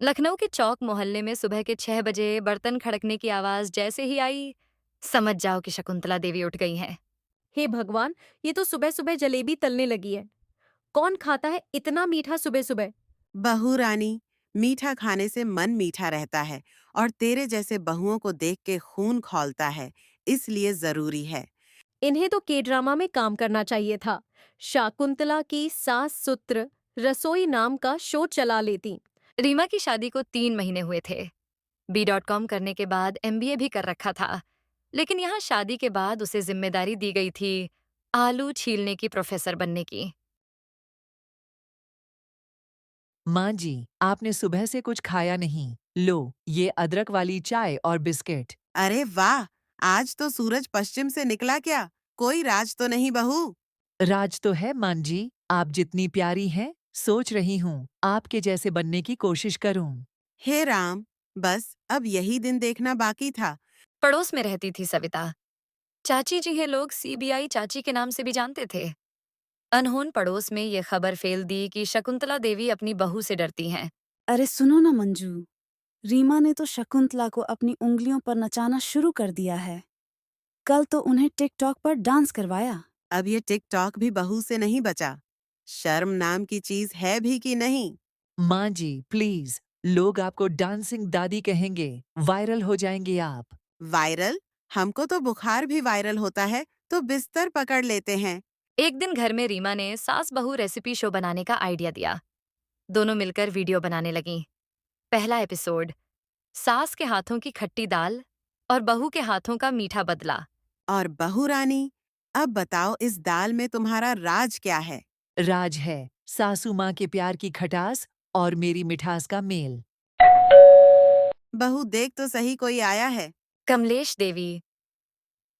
लखनऊ के चौक मोहल्ले में सुबह के 6 बजे बर्तन खड़कने की आवाज जैसे ही आई, समझ जाओ कि शकुंतला देवी उठ गई हैं। हे भगवान, ये तो सुबह सुबह जलेबी तलने लगी है। कौन खाता है इतना मीठा सुबह सुबह? बहू रानी, मीठा खाने से मन मीठा रहता है और तेरे जैसे बहुओं को देख के खून खौलता है, इसलिए जरूरी है। इन्हें तो के ड्रामा में काम करना चाहिए था। शाकुंतला की सास सुत्र रसोई नाम का शो चला लेती। रीमा की शादी को 3 महीने हुए थे। B.com करने के बाद MBA भी कर रखा था, लेकिन यहाँ शादी के बाद उसे जिम्मेदारी दी गई थी आलू छीलने की प्रोफेसर बनने की। माँ जी, आपने सुबह से कुछ खाया नहीं। लो, ये अदरक वाली चाय और बिस्किट। अरे वाह, आज तो सूरज पश्चिम से निकला क्या? कोई राज तो नहीं बहू? राज तो है माँ जी, आप जितनी प्यारी हैं, सोच रही हूँ आपके जैसे बनने की कोशिश करूँ। हे राम, बस अब यही दिन देखना बाकी था। पड़ोस में रहती थी सविता। चाची जी हैं लोग CBI चाची के नाम से भी जानते थे। अनहोन पड़ोस में ये खबर फैल दी कि शकुंतला देवी अपनी बहू से डरती हैं। अरे सुनो ना मंजू, रीमा ने तो शकुंतला को अपनी उंगलियों पर नचाना शुरू कर दिया है। कल तो उन्हें टिकटॉक पर डांस करवाया। अब ये टिकटॉक भी बहू से नहीं बचा। शर्म नाम की चीज है भी कि नहीं? माँ जी, प्लीज, लोग आपको डांसिंग दादी कहेंगे, वायरल हो जाएंगे आप। वायरल? हमको तो बुखार भी वायरल होता है तो बिस्तर पकड़ लेते हैं। एक दिन घर में रीमा ने सास बहू रेसिपी शो बनाने का आइडिया दिया। दोनों मिलकर वीडियो बनाने लगीं। पहला एपिसोड, सास के हाथों की खट्टी दाल और बहू के हाथों का मीठा बदला। और बहू रानी, अब बताओ इस दाल में तुम्हारा राज क्या है? राज है सासू माँ के प्यार की खटास और मेरी मिठास का मेल। बहू देख तो सही, कोई आया है। कमलेश देवी,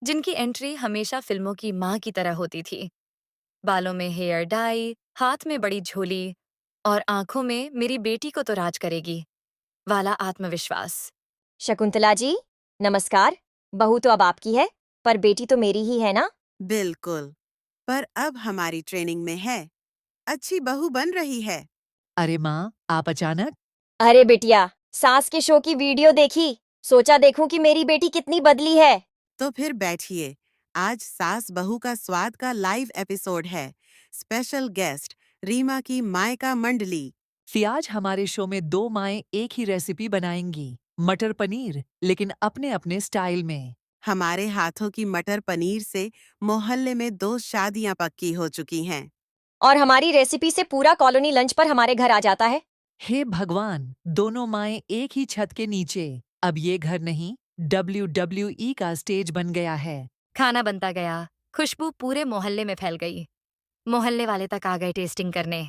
जिनकी एंट्री हमेशा फिल्मों की माँ की तरह होती थी। बालों में हेयर डाई, हाथ में बड़ी झोली और आंखों में मेरी बेटी को तो राज करेगी वाला आत्मविश्वास। शकुंतला जी, नमस्कार। बहू तो अब आपकी है, पर बेटी तो मेरी ही है ना? बिल्कुल, पर अब हमारी ट्रेनिंग में है। अच्छी बहू बन रही है। अरे माँ, आप अचानक? अरे बिटिया, सास के शो की वीडियो देखी, सोचा देखूं कि मेरी बेटी कितनी बदली है। तो फिर बैठिए, आज सास बहू का स्वाद का लाइव एपिसोड है। स्पेशल गेस्ट रीमा की मायका मंडली। आज हमारे शो में दो माएं एक ही रेसिपी बनाएंगी, मटर पनीर, लेकिन अपने अपने स्टाइल में। हमारे हाथों की मटर पनीर से मोहल्ले में 2 शादियां पक्की हो चुकी हैं। और हमारी रेसिपी से पूरा कॉलोनी लंच पर हमारे घर आ जाता है। हे भगवान, दोनों माएं एक ही छत के नीचे। अब ये घर नहीं, WWE का स्टेज बन गया है। खाना बनता गया, खुशबू पूरे मोहल्ले में फैल गई। मोहल्ले वाले तक आ गए टेस्टिंग करने।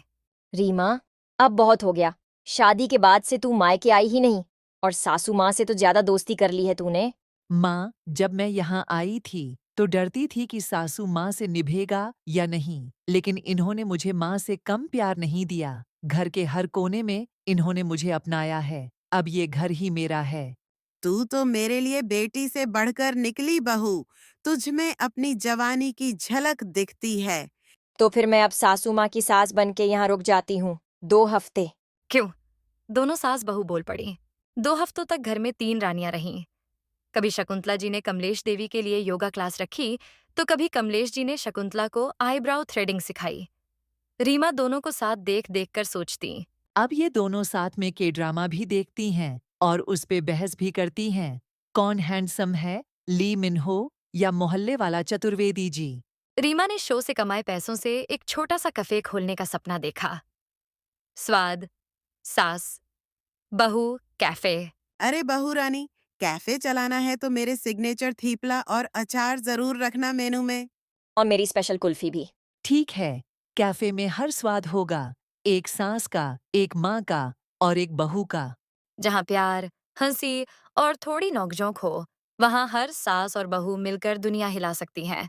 रीमा, अब बहुत हो गया। शादी के बाद से तू मायके आई ही नहीं, और सासू माँ से तो ज्यादा दोस्ती कर ली है तूने। माँ, जब मैं यहाँ आई थी तो डरती थी कि सासू माँ से निभेगा या नहीं, लेकिन इन्होंने मुझे माँ से कम प्यार नहीं दिया। घर के हर कोने में इन्होंने मुझे अपनाया है। अब ये घर ही मेरा है। तू तो मेरे लिए बेटी से बढ़कर निकली बहू। तुझ में अपनी जवानी की झलक दिखती है। तो फिर मैं अब सासू माँ की सास बन के यहाँ रुक जाती हूँ 2 हफ्ते। क्यों? दोनों सास बहू बोल पड़ी। 2 हफ्तों तक घर में 3 रानियां रहीं। कभी शकुंतला जी ने कमलेश देवी के लिए योगा क्लास रखी, तो कभी कमलेश जी ने शकुंतला को आईब्राउ थ्रेडिंग सिखाई। रीमा दोनों को साथ देख देख कर सोचती, अब ये दोनों साथ में के ड्रामा भी देखती हैं और उस पे बहस भी करती हैं। कौन हैंडसम है, ली मिन्हो या मोहल्ले वाला चतुर्वेदी जी? रीमा ने शो से कमाए पैसों से एक छोटा सा कफे खोलने का सपना देखा। स्वाद, सास, बहू, कैफे। अरे बहू रानी, कैफे चलाना है तो मेरे सिग्नेचर थीपला और अचार जरूर रखना मेनू में। और मेरी स्पेशल कुल्फी भी। ठीक है, कैफे में हर स्वाद होगा, एक सास का, एक माँ का और एक बहू का। जहाँ प्यार, हंसी और थोड़ी नोकझोंक हो, वहाँ हर सास और बहू मिलकर दुनिया हिला सकती हैं।